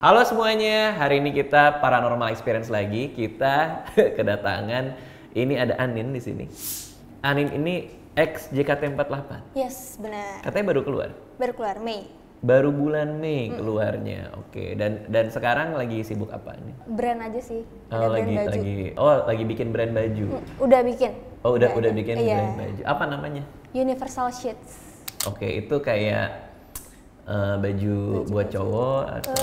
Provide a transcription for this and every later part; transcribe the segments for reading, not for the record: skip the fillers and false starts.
Halo semuanya, hari ini kita paranormal experience lagi. Kita kedatangan, ini ada Anin di sini. Anin ini ex JKT48. Yes, benar. Katanya baru keluar. Baru keluar Mei. Baru bulan Mei keluarnya. Oke. Dan sekarang lagi sibuk apa nih? Brand aja sih. Oh, Ada brand baju. lagi bikin brand baju. Udah bikin. Oh, udah bikin Iya. brand baju. Apa namanya? Universal Sheets. Oke, itu kayak baju buat cowok atau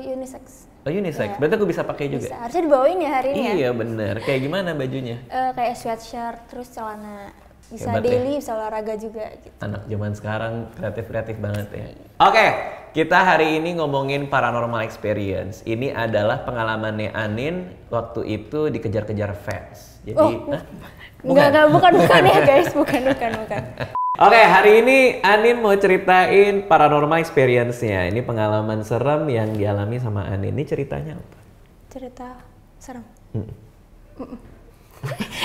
Unisex. Oh, unisex. Iya. Berarti aku bisa pakai juga. Bisa. Harusnya dibawain ya hari ini ya. Iya, bener. Kayak gimana bajunya? Kayak sweatshirt, terus celana. Bisa Hebat ya. daily, bisa olahraga juga gitu. Anak zaman sekarang kreatif banget ya. Oke, kita hari ini ngomongin paranormal experience. Ini adalah pengalamannya Anin waktu itu dikejar-kejar fans. Jadi, Bukan ya guys, bukan. Oke, hari ini Anin mau ceritain paranormal experience-nya. Ini pengalaman serem yang dialami sama Anin. Ini ceritanya apa? Cerita serem.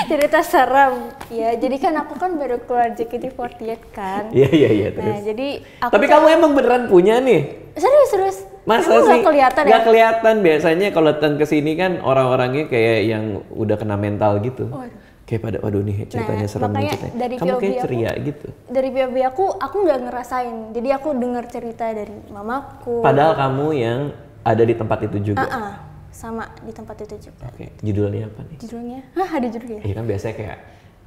Cerita serem. Ya, jadi kan aku kan baru keluar JKT48 kan. Iya, terus. Nah, jadi aku Tapi kamu emang beneran punya nih? Serius. Masa Emang sih? nggak kelihatan ya? Nggak kelihatan. Biasanya kalau datang ke sini kan orang-orangnya kayak yang udah kena mental gitu. Waduh. Kayak pada, waduh nih ceritanya serem nih makanya ceritanya. dari Kamu kayak POV aku- ceria gitu. Dari POV aku nggak ngerasain. Jadi aku dengar cerita dari mamaku. Padahal kamu yang ada di tempat itu juga. Sama di tempat itu juga. Oke, judulnya apa nih? Judulnya? Ada judulnya? Iya kan biasanya kayak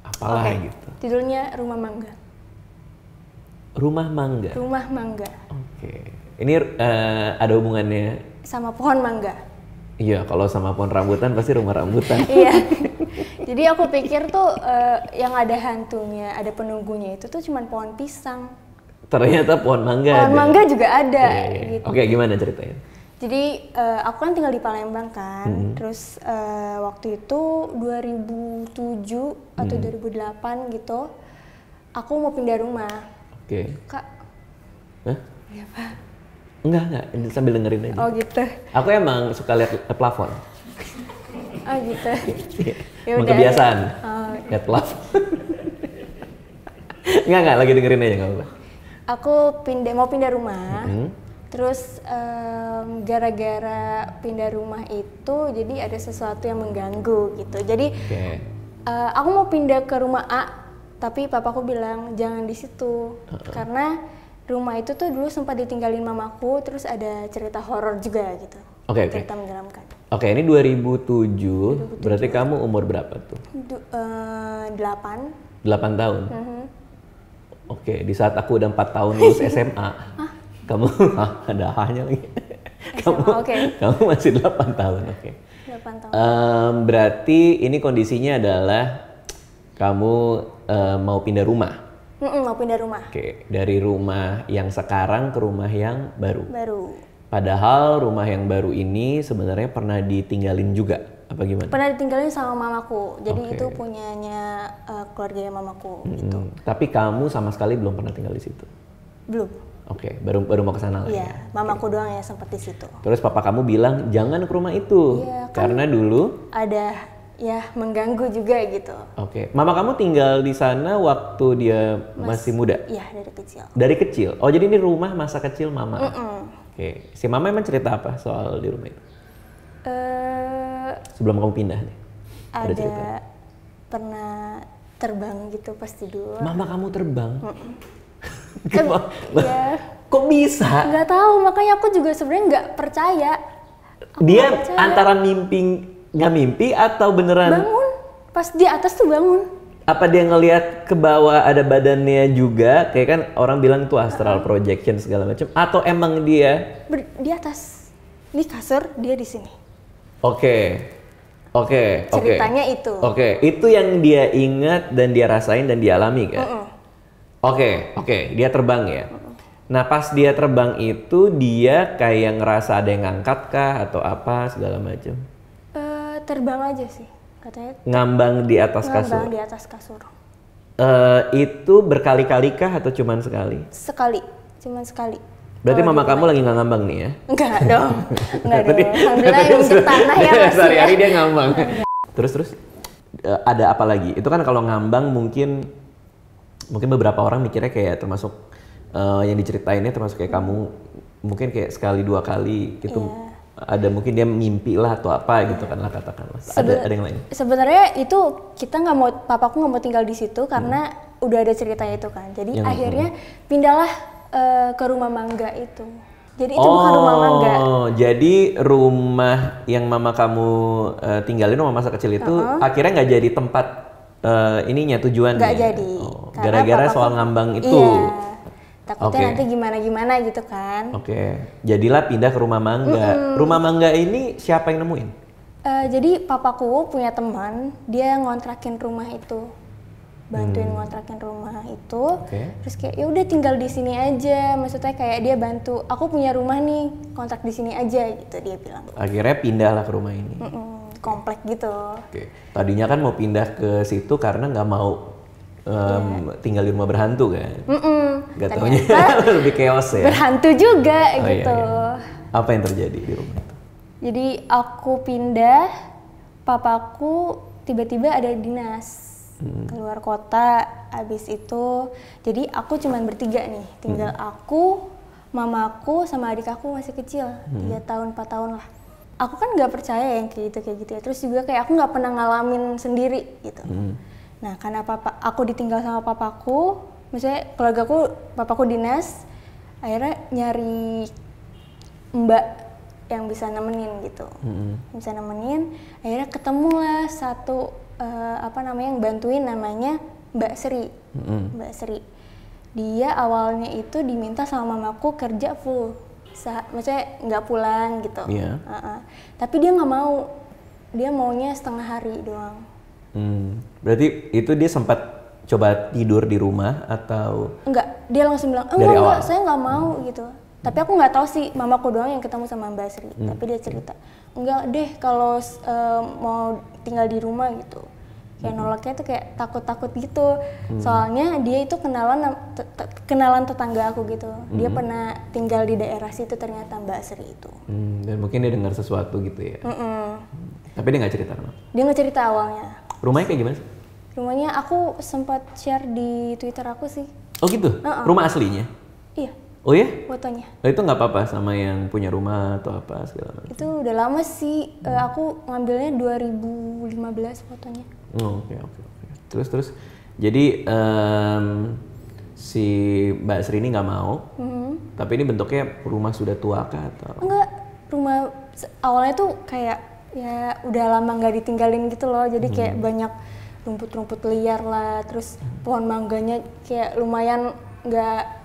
apalah Oke. gitu. Judulnya Rumah Mangga. Rumah Mangga. Rumah Mangga. Oke. Ini ada hubungannya? Sama pohon mangga. Iya, kalau sama pohon rambutan pasti rumah rambutan. Iya. Jadi aku pikir tuh yang ada hantunya, ada penunggunya itu tuh cuman pohon pisang. Ternyata pohon mangga Pohon ada. mangga juga ada Iya. gitu. Oke, gimana ceritanya? Jadi aku kan tinggal di Palembang kan, terus waktu itu 2007 atau 2008 gitu, aku mau pindah rumah. Oke. Kak, Hah? ya Pak? Enggak, ini sambil dengerin aja. Oh gitu, Aku emang suka lihat plafon. oh gitu. Ya Emang udah. kebiasaan. Oh. Lihat plafon. Enggak, lagi dengerin aja nggak apa-apa. Aku mau pindah rumah, terus gara-gara pindah rumah itu, jadi ada sesuatu yang mengganggu gitu. Jadi Oke. aku mau pindah ke rumah A, tapi papaku bilang jangan di situ, karena rumah itu tuh dulu sempat ditinggalin mamaku, terus ada cerita horor juga gitu. Oke. Cerita menyeramkan. Oke, ini 2007, berarti kamu umur berapa tuh? 8. 8 tahun? Oke, di saat aku udah 4 tahun lulus SMA, kamu, ada hanya lagi. oke. Kamu masih 8 tahun, oke. 8 tahun. Berarti ini kondisinya adalah kamu mau pindah rumah? Mau pindah rumah. Oke, dari rumah yang sekarang ke rumah yang baru. Baru. Padahal rumah yang baru ini sebenarnya pernah ditinggalin juga, apa gimana? Pernah ditinggalin sama mamaku, jadi Oke. itu punyanya keluarganya mamaku gitu. Tapi kamu sama sekali belum pernah tinggal di situ. Belum. Oke, baru mau ke sana lah Iya, ya. mamaku doang ya sempat di situ. Terus papa kamu bilang jangan ke rumah itu, Iya, kan. karena dulu. Ada ya mengganggu juga gitu. Oke, mama kamu tinggal di sana waktu dia masih muda. Iya, dari kecil. Dari kecil. Oh, jadi ini rumah masa kecil mama. Oke, si mama emang cerita apa soal di rumah itu? Sebelum kamu pindah nih. Ada pernah terbang gitu pas tidur. Mama kamu terbang. Kan, ya, Kok bisa? nggak tahu, makanya aku juga sebenarnya nggak percaya. Aku Dia nggak percaya. antara nggak mimpi atau beneran? Bangun, pas di atas tuh bangun. Apa dia ngelihat ke bawah ada badannya juga? Kayak kan orang bilang itu astral projection segala macam. Atau emang dia? Di atas, di kasur, dia di sini. Oke. Ceritanya itu. Oke, itu yang dia ingat dan dia rasain dan dia alami kan? Oke, dia terbang ya. Nah, pas dia terbang itu dia kayak ngerasa ada yang ngangkat kah atau apa segala macam? Terbang aja sih, katanya. Ngambang di atas kasur. Ngambang di atas kasur. Itu berkali-kali kah atau cuman sekali? Sekali, cuman sekali. Berarti Kalau mama di kamu rumah lagi nggak ngambang nih ya? Enggak dong, enggak dong. Tadi- Alhamdulillah tadi yang ke tanah ya masih ya. Sehari-hari dia ngambang. Terus ada apa lagi? Itu kan kalau ngambang mungkin beberapa orang mikirnya kayak termasuk yang diceritainnya termasuk kayak kamu mungkin kayak sekali dua kali gitu. Iya. ada mungkin dia mimpi lah atau apa gitu kan lah katakanlah. Ada yang lain? Sebenarnya itu kita nggak mau, papaku nggak mau tinggal di situ karena udah ada ceritanya itu kan. Jadi akhirnya pindahlah ke rumah mangga itu. Jadi itu bukan rumah mangga. Oh, jadi rumah yang mama kamu tinggalin rumah masa kecil itu akhirnya nggak jadi tempat ininya tujuannya. Nggak jadi. Gara-gara soal ngambang itu. Iya. Takutnya nanti gimana gitu kan. Oke. Jadilah pindah ke rumah mangga. Rumah mangga ini siapa yang nemuin? Jadi papaku punya teman, dia ngontrakin rumah itu. Bantuin ngontrakin rumah itu. Terus kayak ya udah tinggal di sini aja. Maksudnya kayak dia bantu, aku punya rumah nih, kontrak di sini aja gitu dia bilang. Akhirnya pindahlah ke rumah ini. Komplek gitu. Oke. Tadinya kan mau pindah ke situ karena nggak mau tinggal di rumah berhantu kan? Gak taunya lebih chaos ya? Berhantu juga gitu. Iya. Apa yang terjadi di rumah itu? Jadi aku pindah, papaku tiba-tiba ada dinas keluar kota. Abis itu, jadi aku cuman bertiga nih, tinggal aku, mamaku, sama adik aku masih kecil, 3 tahun, 4 tahun lah. Aku kan nggak percaya yang kayak gitu ya. Terus juga kayak aku nggak pernah ngalamin sendiri gitu. Nah, karena aku ditinggal sama papaku, maksudnya keluargaku, papaku dinas, akhirnya nyari mbak yang bisa nemenin gitu. Bisa nemenin, akhirnya ketemulah satu yang bantuin, namanya Mbak Sri. Mbak Sri. Dia awalnya itu diminta sama mamaku kerja full. Maksudnya nggak pulang gitu. Tapi dia nggak mau. Dia maunya setengah hari doang. Berarti itu dia sempat coba tidur di rumah atau? Enggak, dia langsung bilang, enggak, saya nggak mau gitu. Tapi aku nggak tahu sih, mamaku doang yang ketemu sama Mbak Sri. Tapi dia cerita, enggak deh kalau mau tinggal di rumah gitu. Kayak nolaknya tuh kayak takut-takut gitu. Soalnya dia itu kenalan tetangga aku gitu. Dia pernah tinggal di daerah situ ternyata Mbak Sri itu. Dan mungkin dia dengar sesuatu gitu ya. Tapi dia nggak cerita kenapa? Dia nggak cerita awalnya. Rumahnya kayak gimana sih? Rumahnya aku sempat share di Twitter aku sih. Oh gitu? Rumah aslinya? Iya. Oh ya? Fotonya. Oh, itu nggak apa-apa sama yang punya rumah atau apa segala macam? Itu udah lama sih. Aku ngambilnya 2015 fotonya. Oke. Terus. Jadi si Mbak Sri ini nggak mau. Tapi ini bentuknya rumah sudah tua kah atau? Enggak. Rumah awalnya tuh kayak ya udah lama nggak ditinggalin gitu loh. Jadi kayak banyak rumput-rumput liar lah. Terus pohon mangganya kayak lumayan nggak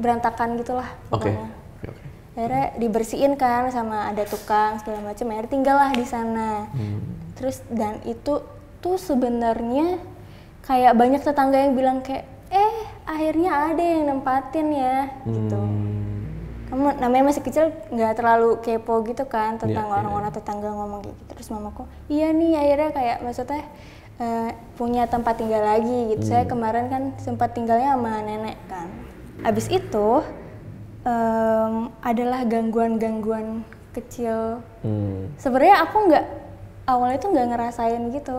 berantakan gitulah pokoknya. Akhirnya dibersihin kan sama ada tukang segala macam, akhirnya tinggallah di sana. Terus dan itu tuh sebenarnya kayak banyak tetangga yang bilang kayak akhirnya ada yang nempatin ya gitu. Kamu namanya masih kecil nggak terlalu kepo gitu kan tentang orang-orang tetangga ngomong kayak gitu. Terus mamaku, iya nih akhirnya kayak maksudnya punya tempat tinggal lagi gitu. Saya kemarin kan sempat tinggalnya sama nenek kan. Abis itu adalah gangguan-gangguan kecil. Sebenarnya aku awalnya tuh nggak ngerasain gitu,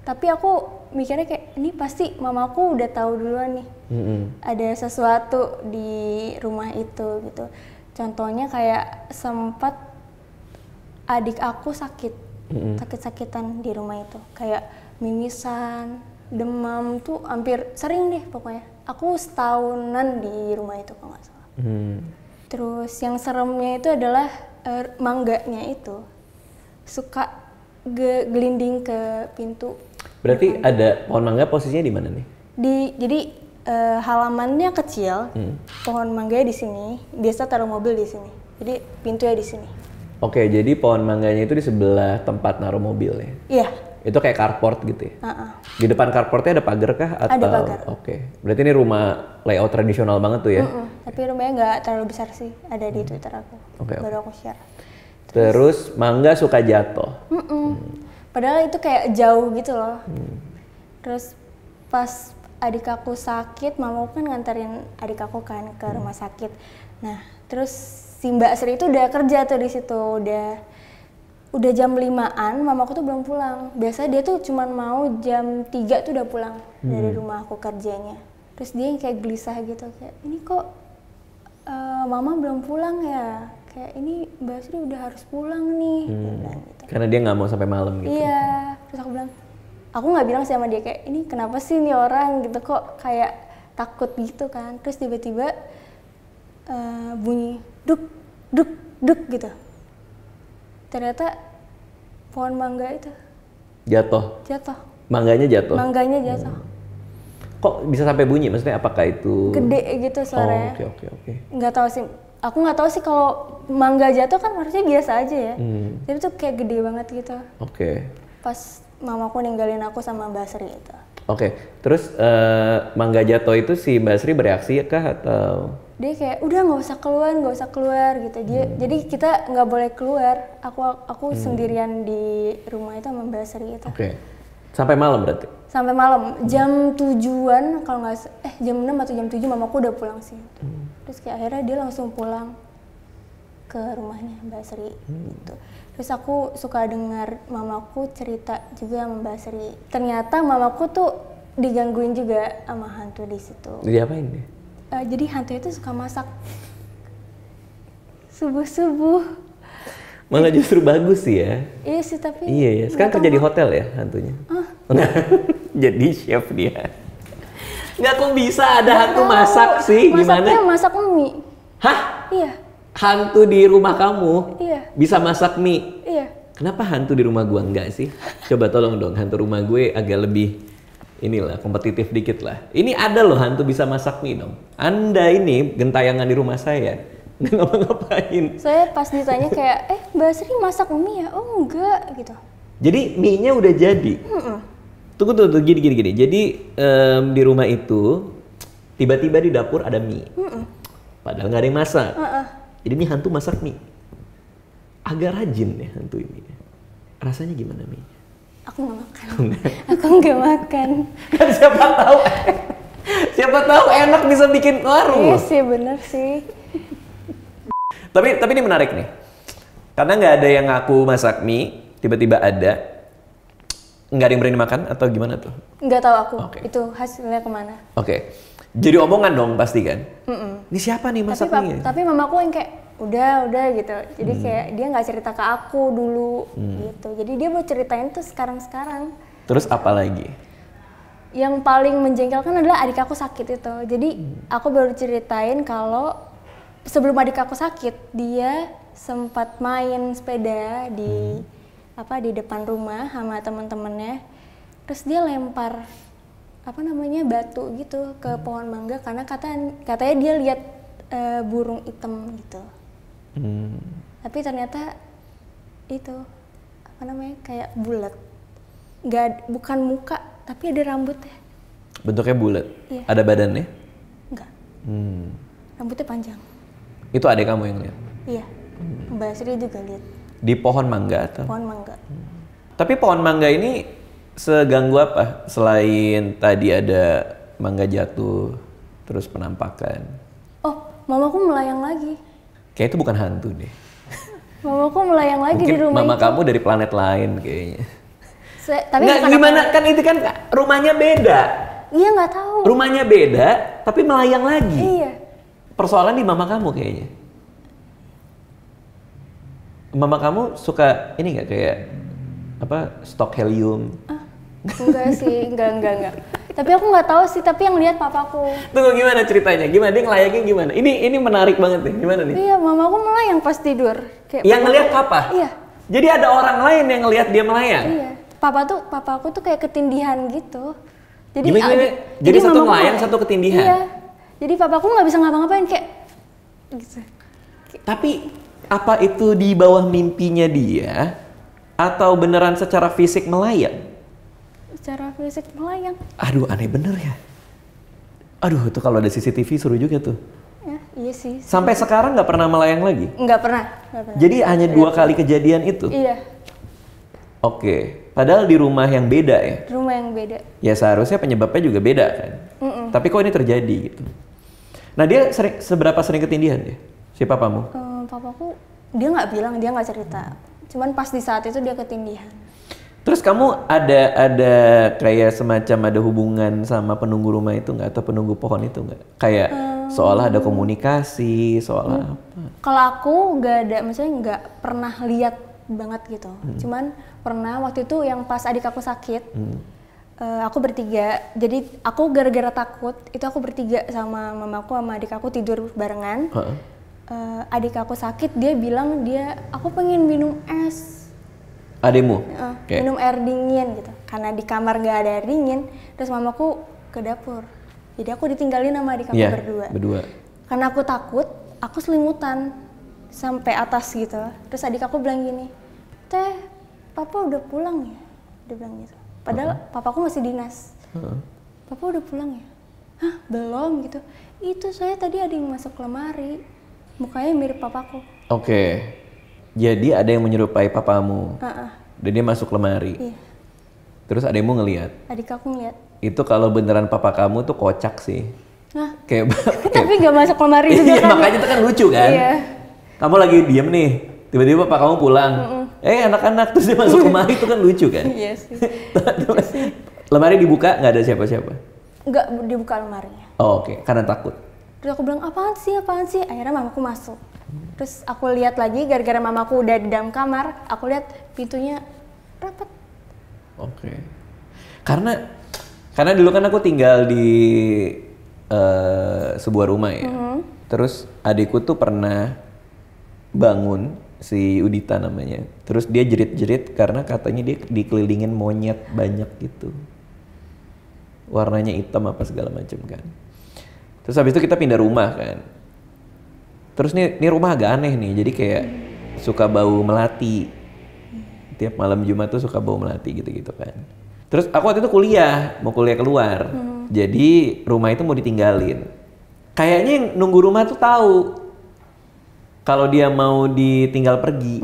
tapi aku mikirnya kayak ini pasti mamaku udah tahu duluan nih ada sesuatu di rumah itu gitu. Contohnya kayak sempat adik aku sakit-sakitan di rumah itu, kayak mimisan, demam tuh hampir sering deh pokoknya. Aku setahunan di rumah itu kalau nggak salah. Terus yang seremnya itu adalah mangganya itu suka gelinding ke pintu. Berarti ada pohon mangga posisinya di mana nih? Jadi halamannya kecil, pohon mangganya di sini. Biasa taruh mobil di sini. Jadi pintunya di sini. Oke, jadi pohon mangganya itu di sebelah tempat naruh mobil ya? Iya. Itu kayak carport gitu ya? Di depan carportnya ada pagar kah? Atau? Ada pagar. Oke, berarti ini rumah layout tradisional banget tuh ya? Tapi rumahnya nggak terlalu besar sih, ada di Twitter aku. Baru aku share. Terus mangga suka jatuh? Padahal itu kayak jauh gitu loh. Terus pas adik aku sakit, mamaku kan nganterin adik aku kan ke rumah sakit. Nah, terus si Mbak Sri itu udah kerja tuh di situ, udah jam 5-an, mamaku tuh belum pulang. Biasa dia tuh cuman mau jam 3 tuh udah pulang dari rumah aku kerjanya. Terus dia kayak gelisah gitu, kayak ini kok mama belum pulang ya? kayak ini Mbak Sri udah harus pulang nih. Dia bilang gitu. Karena dia nggak mau sampai malam gitu. Iya, terus aku nggak bilang sih sama dia kayak ini kenapa sih nih orang gitu kok kayak takut gitu kan. Terus tiba-tiba bunyi duk duk duk gitu. Ternyata pohon mangga itu Jatuh. Mangganya jatuh. Kok bisa sampai bunyi? Maksudnya apakah itu gede gitu suaranya? Oke. Nggak tahu sih. Aku nggak tahu sih kalau mangga jatuh kan harusnya biasa aja ya. Tapi tuh kayak gede banget gitu. Oke. Pas mamaku ninggalin aku sama Mbak Sri itu. Oke. Terus mangga jatuh itu si Mbak Sri bereaksi kah atau? Dia kayak udah nggak usah keluar gitu. Jadi kita nggak boleh keluar. Aku sendirian di rumah itu sama Mbak Sri itu. Oke. Sampai malam berarti? Sampai malam, jam 7-an kalau nggak jam 6 atau jam 7 mamaku udah pulang sih. Terus kayak akhirnya dia langsung pulang ke rumahnya Mbak Sri gitu. Terus aku suka dengar mamaku cerita juga sama Mbak Sri. Ternyata mamaku tuh digangguin juga sama hantu di situ. Diapain dia? Jadi hantu itu suka masak subuh-subuh. Malah justru bagus sih ya. Iya sih tapi. Iya ya. Sekarang kerja di hotel ya hantunya. Jadi chef dia. Nggak kok bisa ada hantu masak sih? Gimana? Masaknya masak mie. Hah? Iya. Hantu di rumah kamu? Iya. Bisa masak mie? Iya. Kenapa hantu di rumah gua enggak sih? Coba tolong dong, hantu rumah gue agak lebih inilah kompetitif dikit lah. Ini ada loh hantu bisa masak mie dong. Anda ini gentayangan di rumah saya. Nggak ngapa-ngapain. Saya pas ditanya kayak, Mbak Sri masak mie ya? Oh enggak gitu. Jadi mie-nya udah jadi? Tunggu, gini. Jadi di rumah itu tiba-tiba di dapur ada mie. Padahal nggak ada yang masak. Jadi ini hantu masak mie. Agak rajin ya hantu ini. Rasanya gimana mie? Aku nggak makan. Aku nggak makan. Kan siapa tahu enak bisa bikin warung. Iya sih bener sih. Tapi ini menarik nih. Karena nggak ada yang ngaku masak mie, tiba-tiba ada. Nggak ada yang berani makan atau gimana tuh? Nggak tahu aku. Oke. Itu hasilnya kemana. Oke. Jadi omongan dong pasti kan? Ini siapa nih masak mie? Tapi mamaku yang kayak udah gitu. Jadi kayak dia nggak cerita ke aku dulu gitu. Jadi dia mau ceritain tuh sekarang. Terus apa lagi? Yang paling menjengkelkan adalah adik aku sakit itu. Jadi aku baru ceritain kalau sebelum adik aku sakit, dia sempat main sepeda di depan rumah sama teman-temannya. Terus dia lempar batu gitu ke pohon mangga karena katanya dia lihat burung hitam gitu. Tapi ternyata itu kayak bulat. Bukan muka, tapi ada rambutnya. Bentuknya bulat. Iya. Ada badannya? Enggak. Rambutnya panjang. Itu adik kamu yang lihat? Iya. Mbak Sri juga lihat. Di pohon mangga atau? Pohon mangga. Tapi pohon mangga ini seganggu apa? Selain tadi ada mangga jatuh, terus penampakan. Oh, mamaku melayang lagi. Kayak itu bukan hantu deh. Mamaku melayang lagi Mungkin di rumah mama itu. kamu dari planet lain kayaknya. Tapi nggak bukan gimana kan itu kan rumahnya beda. Iya nggak tahu. Rumahnya beda, tapi melayang lagi. Iya. Persoalan di mama kamu kayaknya. Mama kamu suka ini nggak kayak stok helium? Enggak sih, enggak. Tapi aku nggak tahu sih, tapi yang lihat papaku. Tunggu gimana ceritanya? Gimana dia ngelayangin gimana? Ini menarik banget nih. Gimana nih? Iya, mamaku melayang pas tidur. Kayak yang ngelihat papa? Iya. Jadi ada orang lain yang ngelihat dia melayang? Iya. Papaku tuh kayak ketindihan gitu. Jadi satu melayang, satu ketindihan? Iya. Jadi papaku nggak bisa ngapa-ngapain kayak gitu. Tapi apa itu di bawah mimpinya dia atau beneran secara fisik melayang? Secara fisik melayang. Aduh, aneh bener ya. Aduh, itu kalau ada CCTV seru juga tuh. Ya, iya sih. Sampai sekarang nggak pernah melayang lagi? Nggak pernah. Jadi hanya 2 kali kejadian itu? Iya. Oke, padahal di rumah yang beda ya? Rumah yang beda. Ya seharusnya penyebabnya juga beda kan? Tapi kok ini terjadi gitu? Nah dia seberapa sering ketindihan dia? Si papamu? Papaku, dia nggak bilang, dia nggak cerita. Cuman pas di saat itu dia ketindihan. Terus kamu ada kayak semacam ada hubungan sama penunggu rumah itu nggak? Atau penunggu pohon itu nggak? Kayak Seolah ada komunikasi, seolah apa? Kalau aku nggak ada, maksudnya nggak pernah lihat banget gitu. Cuman pernah waktu itu yang pas adik aku sakit, aku bertiga. Jadi aku gara-gara takut, itu aku bertiga sama mamaku sama adik aku tidur barengan. Adik aku sakit, dia bilang aku pengen minum es. Ademu? Minum air dingin gitu. Karena di kamar nggak ada air dingin, terus mamaku ke dapur. Jadi aku ditinggalin sama adik aku berdua. Karena aku takut, aku selimutan sampai atas gitu. Terus adik aku bilang gini, "Teh, papa udah pulang ya?" Dia bilang gitu. Padahal papaku masih dinas. "Papa udah pulang ya?" "Hah, belum," gitu. "Itu saya tadi ada yang masuk lemari. Mukanya mirip papaku." Oke. Jadi ada yang menyerupai papamu. Dan dia masuk lemari. Iya. Terus ademu ngelihat. Adik aku ngeliat. Itu kalau beneran papa kamu tuh kocak sih. Hah? Kayak Tapi nggak masuk lemari juga iya, kan? makanya itu kan lucu kan? Iya. Kamu lagi diem nih, tiba-tiba papa kamu pulang. Anak-anak, terus dia masuk lemari itu kan lucu kan? Iya sih. Lemari dibuka nggak ada siapa-siapa? Nggak dibuka lemarinya. Oh, oke. Karena takut. Terus aku bilang, apaan sih? Akhirnya mamaku masuk. Terus aku lihat lagi, gara-gara mamaku udah di dalam kamar, aku lihat pintunya rapat. Oke. Karena dulu kan aku tinggal di sebuah rumah ya. Terus adikku tuh pernah bangun, si Udita namanya. Terus dia jerit-jerit karena katanya dia dikelilingin monyet banyak gitu. Warnanya hitam apa segala macam kan. Terus habis itu kita pindah rumah kan. Terus nih rumah agak aneh nih, jadi kayak suka bau melati. Tiap malam Jumat tuh suka bau melati gitu-gitu kan. Terus aku waktu itu mau kuliah keluar. Jadi rumah itu mau ditinggalin. Kayaknya yang nunggu rumah tuh tahu kalau dia mau ditinggal pergi.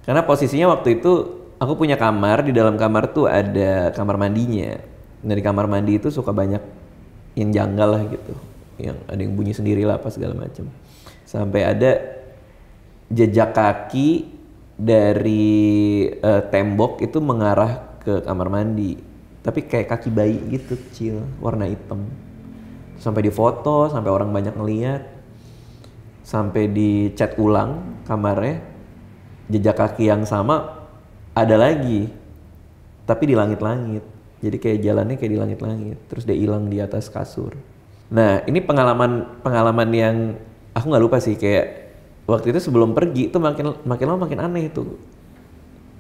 Karena posisinya waktu itu aku punya kamar, di dalam kamar tuh ada kamar mandinya. Dari kamar mandi itu suka banyak yang janggal lah gitu. Yang ada yang bunyi sendiri lah apa segala macam. Sampai ada jejak kaki dari tembok itu mengarah ke kamar mandi, tapi kayak kaki bayi gitu kecil, warna hitam. Sampai difoto, sampai orang banyak ngeliat, sampai dicat ulang kamarnya, jejak kaki yang sama ada lagi, tapi di langit-langit. Jadi kayak jalannya kayak di langit-langit, terus dia hilang di atas kasur. Nah ini pengalaman yang aku nggak lupa sih, kayak waktu itu sebelum pergi itu makin lama makin aneh tuh.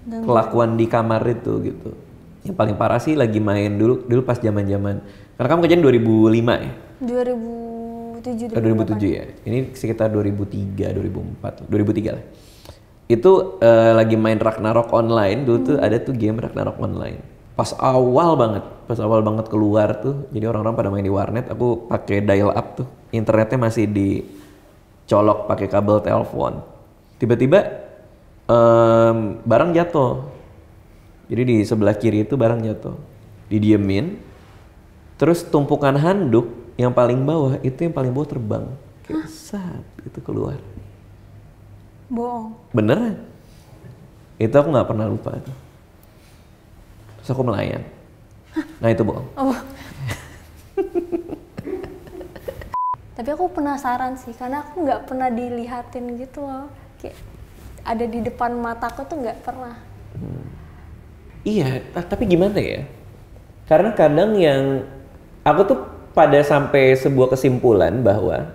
Kelakuan di kamar itu gitu. Yang paling parah sih lagi main dulu pas zaman-zaman. Karena kamu kejadian 2005 ya? 2007 ya. Ini sekitar 2003, 2004, 2003 lah. Itu lagi main Ragnarok online dulu tuh, ada tuh game Ragnarok online. Pas awal banget keluar tuh. Jadi orang-orang pada main di warnet, aku pakai dial up tuh. Internetnya masih dicolok pakai kabel telepon. Tiba-tiba barang jatuh. Jadi di sebelah kiri itu barang jatuh. Didiemin. Terus tumpukan handuk yang paling bawah itu yang paling bawah terbang. Kayak sat itu keluar. Bohong. Beneran. Itu aku nggak pernah lupa tuh. Terus aku melayang. Nah itu bohong. Oh. Tapi aku penasaran sih, karena aku nggak pernah dilihatin gitu loh. Kayak ada di depan mataku tuh nggak pernah. Iya, tapi gimana ya? Karena kadang yang aku tuh pada sampai sebuah kesimpulan bahwa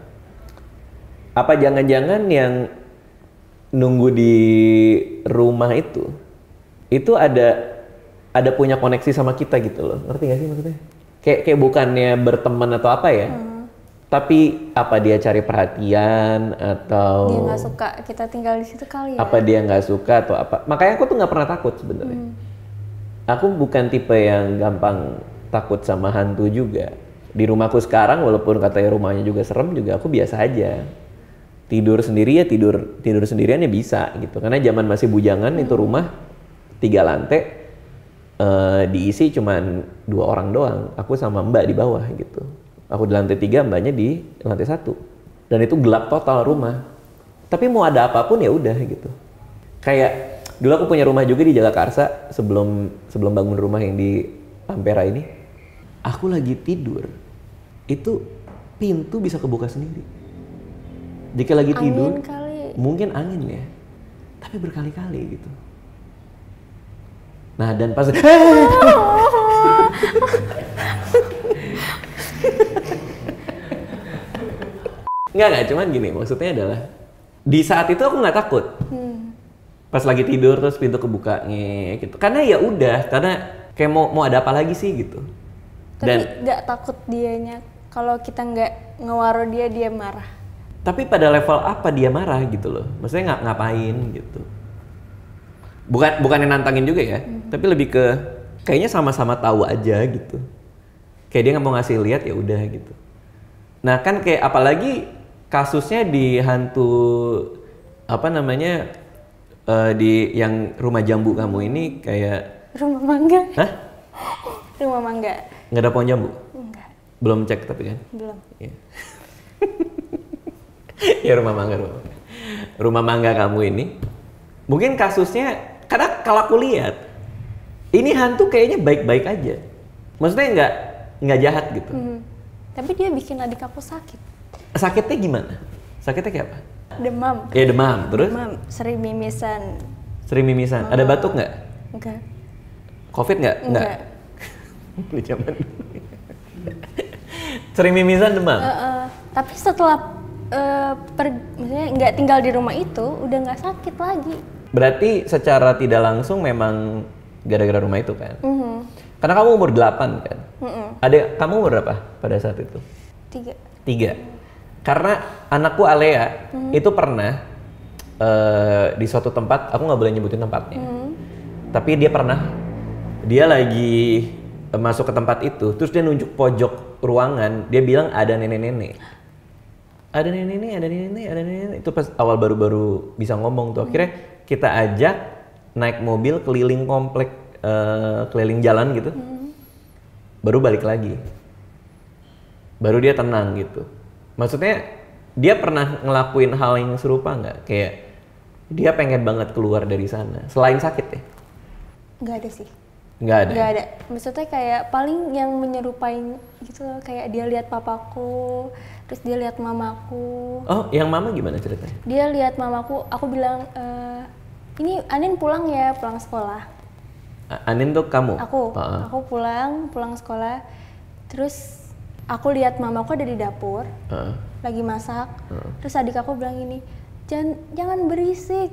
apa jangan-jangan yang nunggu di rumah itu ada punya koneksi sama kita gitu loh. Ngerti gak sih maksudnya? Kayak bukannya berteman atau apa ya? Tapi apa dia cari perhatian atau dia nggak suka kita tinggal di situ kali ya? Apa dia nggak suka atau apa? Makanya aku tuh nggak pernah takut sebenarnya. Aku bukan tipe yang gampang takut sama hantu juga. Di rumahku sekarang walaupun katanya rumahnya juga serem juga aku biasa aja. Tidur sendiri ya tidur sendirian ya bisa gitu. Karena zaman masih bujangan itu rumah 3 lantai diisi cuman 2 orang doang. Aku sama Mbak di bawah gitu. Aku di lantai 3, Mbaknya di lantai 1. Dan itu gelap total rumah. Tapi mau ada apapun ya udah gitu. Kayak dulu aku punya rumah juga di Jagakarsa sebelum bangun rumah yang di Ampera ini. Aku lagi tidur. Itu pintu bisa kebuka sendiri. Jika lagi tidur, Angin kali. mungkin angin ya, tapi berkali-kali gitu. Nah dan pas nggak cuman gini, maksudnya adalah di saat itu aku nggak takut. Pas lagi tidur terus pintu kebuka gitu, karena ya udah, karena kayak mau ada apa lagi sih gitu. Tapi nggak takut dianya kalau kita nggak ngewaro dia marah. Tapi pada level apa dia marah gitu loh, maksudnya nggak ngapain gitu. Bukan yang nantangin juga ya, tapi lebih ke kayaknya sama-sama tahu aja gitu. Kayak dia nggak mau ngasih lihat ya udah gitu. Nah kan kayak apalagi kasusnya di hantu apa namanya di yang rumah jambu kamu ini kayak Rumah mangga. Hah? Rumah mangga. Nggak ada pohon jambu? Enggak. Belum cek tapi kan? Belum. Iya. Ya rumah mangga. Rumah mangga kamu ini mungkin kasusnya karena kalau aku lihat ini hantu kayaknya baik-baik aja. Maksudnya nggak jahat gitu. Tapi dia bikin adik aku sakit. Sakitnya gimana? Sakitnya kayak apa? Demam. Ya demam, terus? Demam, sering mimisan. Sering mimisan. Ada batuk nggak? Enggak. Covid nggak? Enggak. Di zaman sering mimisan demam? Tapi setelah maksudnya nggak tinggal di rumah itu, udah nggak sakit lagi. Berarti secara tidak langsung memang gara-gara rumah itu kan? Karena kamu umur 8 kan? Kamu umur berapa pada saat itu? 3. Karena anakku Alea itu pernah di suatu tempat, aku nggak boleh nyebutin tempatnya. Tapi dia lagi masuk ke tempat itu, terus dia nunjuk pojok ruangan, dia bilang ada nenek-nenek. Ada nenek-nenek. Itu pas awal baru-baru bisa ngomong tuh. Akhirnya kita ajak naik mobil keliling komplek, keliling jalan gitu. Baru balik lagi. Baru dia tenang gitu. Maksudnya dia pernah ngelakuin hal yang serupa nggak? Kayak dia pengen banget keluar dari sana. Selain sakit ya? Nggak ada sih. Nggak ada? Nggak ada. Maksudnya kayak paling yang menyerupain gitu loh. Kayak dia lihat papaku, terus dia lihat mamaku. Oh, yang mama gimana ceritanya? Dia lihat mamaku, aku bilang, ini Anin pulang ya, pulang sekolah. Anin tuh kamu? Aku pulang sekolah. Terus aku lihat mamaku ada di dapur, lagi masak. Terus adik aku bilang ini, jangan berisik,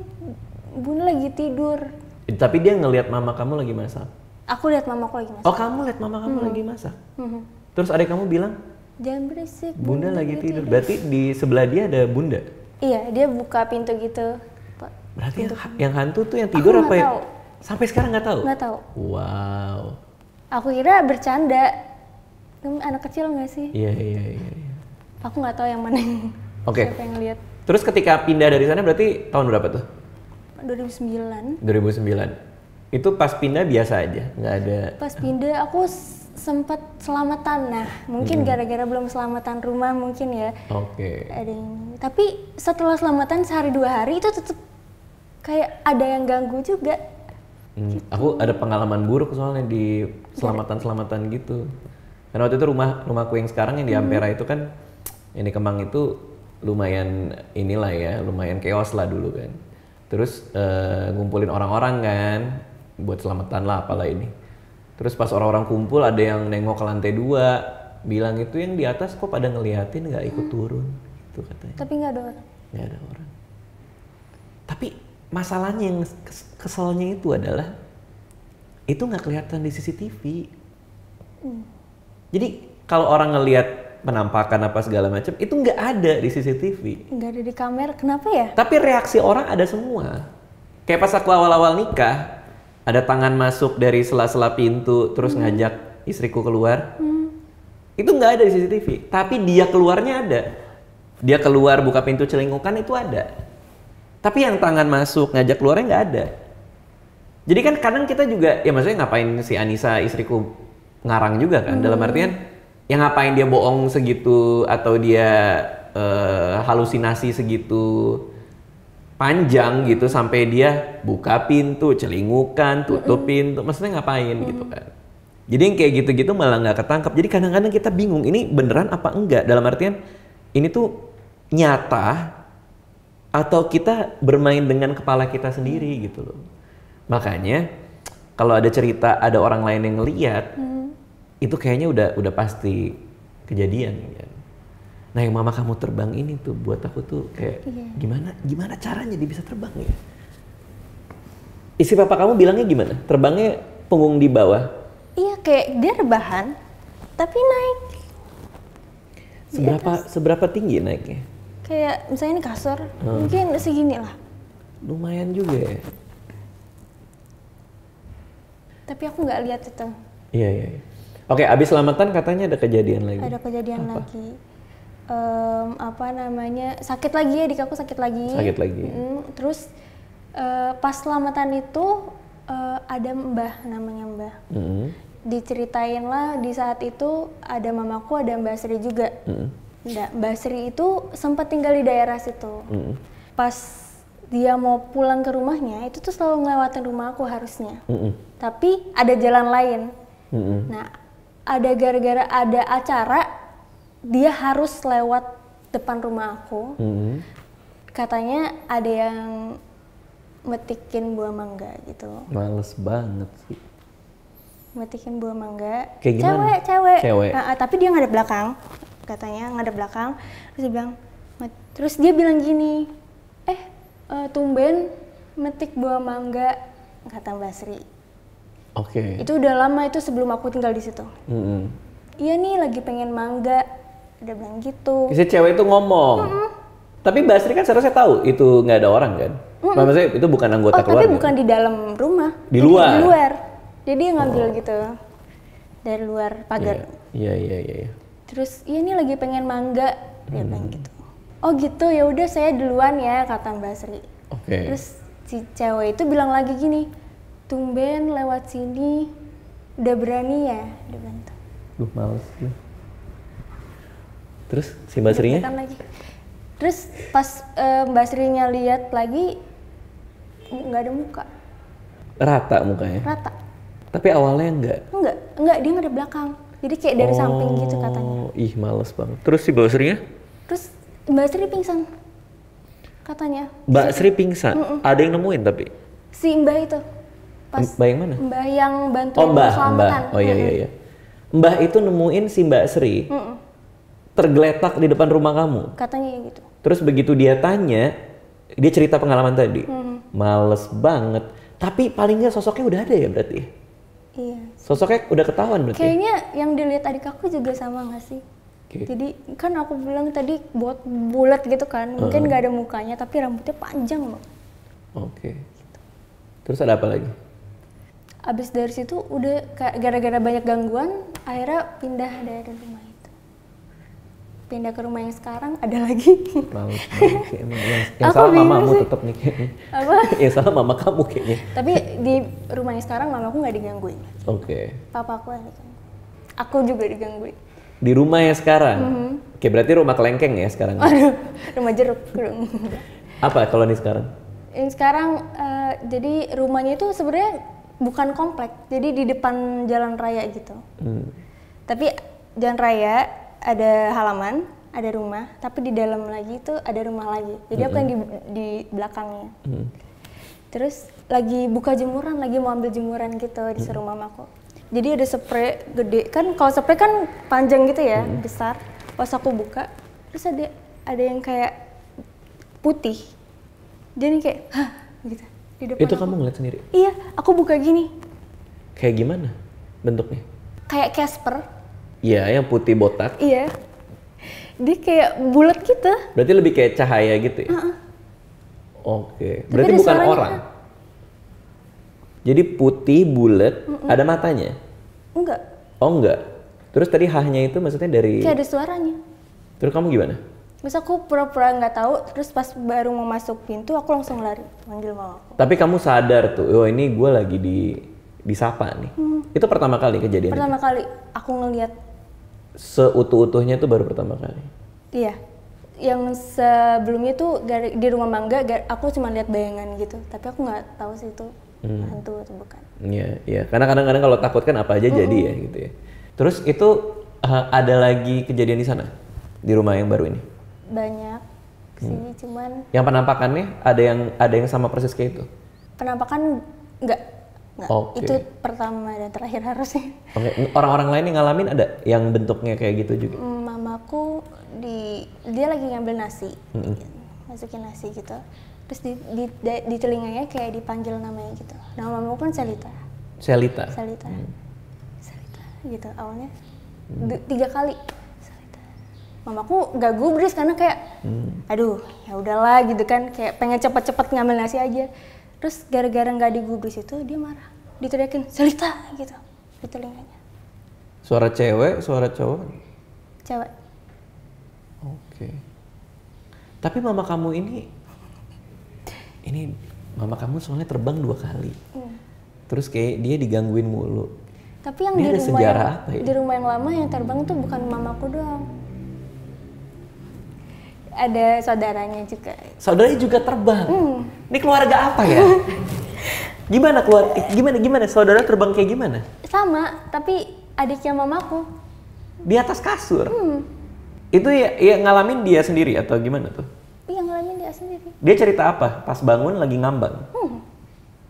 Bunda lagi tidur. Tapi dia ngelihat mama kamu lagi masak? Aku lihat mamaku lagi masak. Oh, kamu lihat mama kamu lagi masak? Terus adik kamu bilang? Jangan berisik, Bunda lagi tidur. Berarti di sebelah dia ada Bunda? Iya, dia buka pintu gitu. Berarti yang hantu tuh yang tidur apa ya? Tahu. Sampai sekarang nggak tahu? Nggak tahu. Wow. Aku kira bercanda. Anak kecil nggak sih? Iya. Aku nggak tahu yang mana yang siapa yang lihat. Terus ketika pindah dari sana berarti tahun berapa tuh? 2009. 2009. Itu pas pindah biasa aja, nggak ada. Pas pindah aku sempat selamatan. Nah, mungkin gara-gara belum selamatan rumah mungkin ya. Oke. Ada yang. Tapi setelah selamatan sehari 2 hari itu tetap kayak ada yang ganggu juga. Gitu. Aku ada pengalaman buruk soalnya di selamatan gitu. Karena waktu itu rumahku yang sekarang yang di Ampera itu kan, yang di Kemang itu lumayan inilah ya, lumayan chaos lah dulu kan. Terus ngumpulin orang-orang kan, buat selamatan lah apalah ini. Terus pas orang-orang kumpul ada yang nengok ke lantai 2, bilang itu yang di atas kok pada ngeliatin nggak ikut turun, gitu katanya. Tapi nggak ada orang. Nggak ada orang. Tapi masalahnya yang keselnya itu adalah itu nggak kelihatan di CCTV. Jadi kalau orang ngelihat penampakan apa segala macam itu nggak ada di CCTV. Nggak ada di kamera, kenapa ya? Tapi reaksi orang ada semua. Kayak pas aku awal-awal nikah, ada tangan masuk dari sela-sela pintu terus ngajak istriku keluar. Itu nggak ada di CCTV. Tapi dia keluarnya ada. Dia keluar buka pintu celingukan itu ada. Tapi yang tangan masuk ngajak keluarnya nggak ada. Jadi kan kadang kita juga, ya maksudnya ngapain si Anissa istriku ngarang juga kan, dalam artian yang ngapain dia bohong segitu atau dia halusinasi segitu panjang gitu sampai dia buka pintu, celingukan, tutup pintu, maksudnya ngapain gitu kan. Jadi yang kayak gitu-gitu malah nggak ketangkap. Jadi kadang-kadang kita bingung, ini beneran apa enggak? Dalam artian, ini tuh nyata atau kita bermain dengan kepala kita sendiri gitu loh. Makanya kalau ada cerita ada orang lain yang ngeliat, itu kayaknya udah pasti kejadian kan. Nah yang mama kamu terbang ini tuh buat aku tuh kayak gimana caranya dia bisa terbang ya? Istri papa kamu bilangnya gimana? Terbangnya punggung di bawah? Iya, kayak dia rebahan, tapi naik. Seberapa tinggi naiknya? Kayak misalnya ini kasur, mungkin segini lah. Lumayan juga ya. Tapi aku nggak lihat itu. Iya. Oke, abis selamatan katanya ada kejadian lagi. Ada kejadian lagi. Sakit lagi ya, adik aku sakit lagi. Sakit lagi. Terus pas selamatan itu ada mbah, namanya mbah. Diceritain lah di saat itu ada mamaku, ada Mbak Sri juga. Mbak Sri itu sempat tinggal di daerah situ. Pas dia mau pulang ke rumahnya, itu tuh selalu ngelewatin rumah aku harusnya. Tapi ada jalan lain. Nah, gara-gara ada acara, dia harus lewat depan rumah aku. Katanya ada yang metikin buah mangga gitu. Males banget sih. Metikin buah mangga. Kayak gimana? Cewek. Tapi dia ngadep belakang. Katanya ngadep belakang. Terus dia bilang gini, tumben metik buah mangga, kata Mbak Sri. Oke. Itu udah lama, itu sebelum aku tinggal di situ. Iya nih lagi pengen mangga. Dia bilang gitu. Si cewek itu ngomong. Tapi Mbak Sri kan seharusnya tahu itu nggak ada orang kan? Maksudnya itu bukan anggota keluarga. Tapi bukan di dalam rumah. Di luar. Di luar. Jadi dia ngambil gitu dari luar pagar. Iya. Terus ini lagi pengen mangga, dia bilang gitu. Oh gitu, ya udah saya duluan ya, kata Mbak Sri. Oke. Terus si cewek itu bilang lagi gini, tumben lewat sini, udah berani ya, dia bilang gitu. Duh males gue. Terus si Mbak Sri-nya? Terus pas Mbak Sri-nya lihat lagi, nggak ada muka. Rata mukanya? Rata. Tapi awalnya enggak? Enggak, dia ngadep belakang. Jadi kayak dari samping gitu katanya. Ih males banget. Terus si Mbak Sri-nya? Terus Mbak Sri pingsan. Katanya. Mbak Sri pingsan? Ada yang nemuin tapi? Si Mbah itu. Mbah yang mana? Mbah yang bantuin Mbah. selamatan. Oh iya. Mbah itu nemuin si Mbak Sri tergeletak di depan rumah kamu? Katanya gitu. Terus begitu dia tanya, dia cerita pengalaman tadi. Males banget. Tapi paling nggak sosoknya udah ada ya berarti? Iya. Sosoknya udah ketahuan berarti? Kayaknya yang dilihat adik aku juga sama nggak sih? Okay. Jadi kan aku bilang tadi bulat gitu kan, mungkin nggak ada mukanya tapi rambutnya panjang banget. Oke. Terus ada apa lagi? Abis dari situ udah gara-gara banyak gangguan, akhirnya pindah dari rumah itu. Pindah ke rumah yang sekarang ada lagi. Males banget emang. Yang salah mamamu tetap nih kayaknya. Apa? Yang salah mama kamu kayaknya. Tapi di rumah yang sekarang mamaku nggak digangguin. Oke. Papa aku yang digangguin. Aku juga digangguin. Di rumah yang sekarang? Oke, berarti rumah kelengkeng ya sekarang? Aduh, rumah jeruk. Apa kalau nih sekarang? Yang sekarang jadi rumahnya itu sebenarnya bukan komplek, jadi di depan jalan raya gitu. Tapi jalan raya ada halaman, ada rumah, tapi di dalam lagi itu ada rumah lagi. Jadi aku yang di belakangnya. Terus lagi buka jemuran, lagi mau ambil jemuran gitu, disuruh mamaku. Jadi ada spray gede, kan kalau spray kan panjang gitu ya, besar. Pas aku buka, terus ada yang kayak putih. Jadi kayak, hah, gitu. Di depan itu aku. kamu ngeliat sendiri? Iya, aku buka gini. Kayak gimana bentuknya? Kayak Casper. Iya, yang putih botak. Iya. Dia kayak bulat gitu. Berarti lebih kayak cahaya gitu ya? Oke, berarti ada bukan suaranya. orang? Jadi putih, bulat, ada matanya? Enggak. Oh enggak? Terus tadi hahnya itu maksudnya dari... Kayak ada suaranya. Terus kamu gimana? Terus aku pura-pura nggak tahu, terus pas baru mau masuk pintu, aku langsung lari, manggil mama aku. Tapi kamu sadar tuh, oh ini gue lagi disapa nih. Itu pertama kali kejadian? Pertama kali aku ngelihat. Seutuh-utuhnya itu baru pertama kali? Iya. Yang sebelumnya tuh di rumah mangga, aku cuma lihat bayangan gitu. Tapi aku nggak tahu sih itu hantu atau bukan. Iya, iya. Karena kadang-kadang kalau takut kan apa aja jadi ya gitu ya. Terus itu ada lagi kejadian di sana di rumah yang baru ini? Banyak sih, cuman Yang penampakannya ada yang sama persis kayak itu? penampakan enggak. Oke. Itu pertama dan terakhir harusnya. Oke. Orang-orang lain yang ngalamin ada yang bentuknya kayak gitu juga? Mamaku dia lagi ngambil nasi, masukin nasi gitu. Terus di telinganya kayak dipanggil namanya gitu. Nama mamaku kan Selita. Selita Gitu awalnya 3 kali Selita. Mamaku gak gubris karena kayak aduh ya udahlah gitu kan, kayak pengen cepet-cepet ngambil nasi aja. Terus gara-gara nggak digubris itu dia marah, diteriakin Selita gitu di telinganya. Suara cewek, suara cowok? Cewek. Oke. Tapi mama kamu ini mama kamu soalnya terbang 2 kali. Terus kayak dia digangguin mulu. Tapi yang Dia ada sejarah apa ya? di rumah yang lama yang terbang itu bukan mamaku doang. Ada saudaranya juga. Saudaranya juga terbang. Ini keluarga apa ya? Gimana saudara terbang kayak gimana? Sama, tapi adiknya mamaku. Di atas kasur. Itu ya ngalamin dia sendiri atau gimana tuh? Iya, ngalamin dia sendiri. Dia cerita apa? Pas bangun lagi ngambang.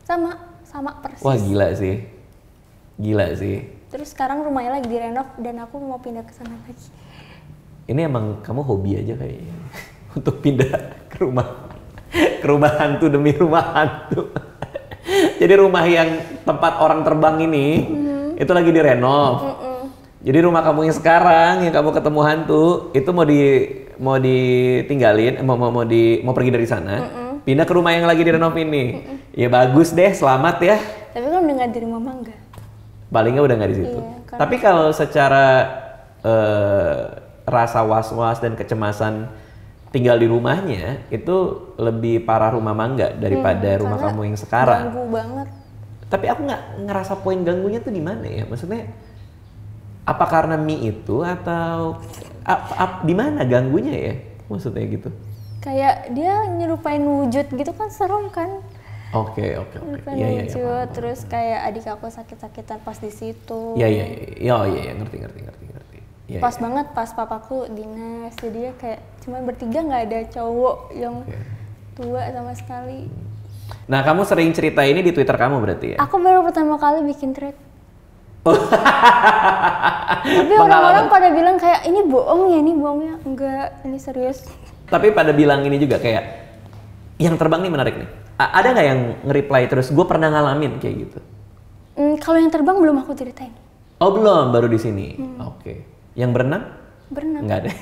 Sama persis. Wah, gila sih. Terus sekarang rumahnya lagi direnov dan aku mau pindah ke sana lagi. Ini emang kamu hobi aja kayaknya untuk pindah ke rumah hantu demi rumah hantu. Jadi rumah yang tempat orang terbang ini itu lagi direnov. Jadi rumah kamu yang sekarang yang kamu ketemu hantu itu mau ditinggalin, mau pergi dari sana, pindah ke rumah yang lagi direnov ini. Ya bagus deh, selamat ya. Tapi kan udah nggak di rumah mangga. Palingnya udah nggak di situ. Iya, Tapi kalau secara rasa was-was dan kecemasan tinggal di rumahnya itu lebih parah rumah mangga daripada rumah kamu yang sekarang. Ganggu banget. Tapi aku nggak ngerasa poin ganggunya tuh di mana ya? Maksudnya apa karena mie itu atau di mana ganggunya ya? Maksudnya gitu. Kayak dia nyerupain wujud gitu kan, serem kan? Oke. Nyerupain Iya. wujud, terus kayak adik aku sakit-sakitan pas di situ. Iya, ngerti. Ya, Pas banget pas papaku dinas, jadi dia kayak cuma bertiga, nggak ada cowok yang tua sama sekali. Nah, kamu sering cerita ini di Twitter kamu berarti ya? Aku baru pertama kali bikin thread. Tapi orang-orang pada bilang kayak ini bohongnya. Enggak, ini serius. Tapi pada bilang ini juga kayak yang terbang nih menarik nih. Ada nggak yang nge-reply terus gue pernah ngalamin kayak gitu? Kalau yang terbang belum aku ceritain. Oh belum, baru di sini. Oke. Yang berenang? Berenang. Nggak ada.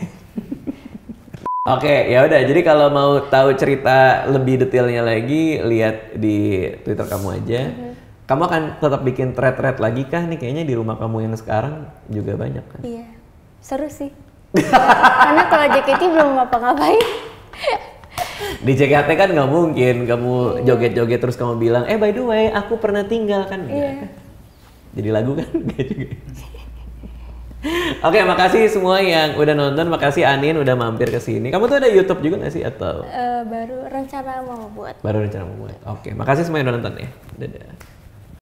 Oke, ya udah. Jadi kalau mau tahu cerita lebih detailnya lagi, lihat di Twitter kamu aja. Kamu akan tetap bikin thread lagi kah nih? Kayaknya di rumah kamu yang sekarang juga banyak kan? Iya, seru sih. Karena kalau JKT belum ngapa-ngapain. Di JKT kan nggak mungkin kamu joget-joget terus kamu bilang, by the way, aku pernah tinggal kan? Iya. Jadi lagu kan? Nggak juga. Oke, makasih semua yang udah nonton. Makasih Anin udah mampir ke sini. Kamu tuh ada YouTube juga nggak sih atau? Baru rencana mau buat. Baru rencana mau buat. Oke, makasih semua yang udah nonton ya. Dadah.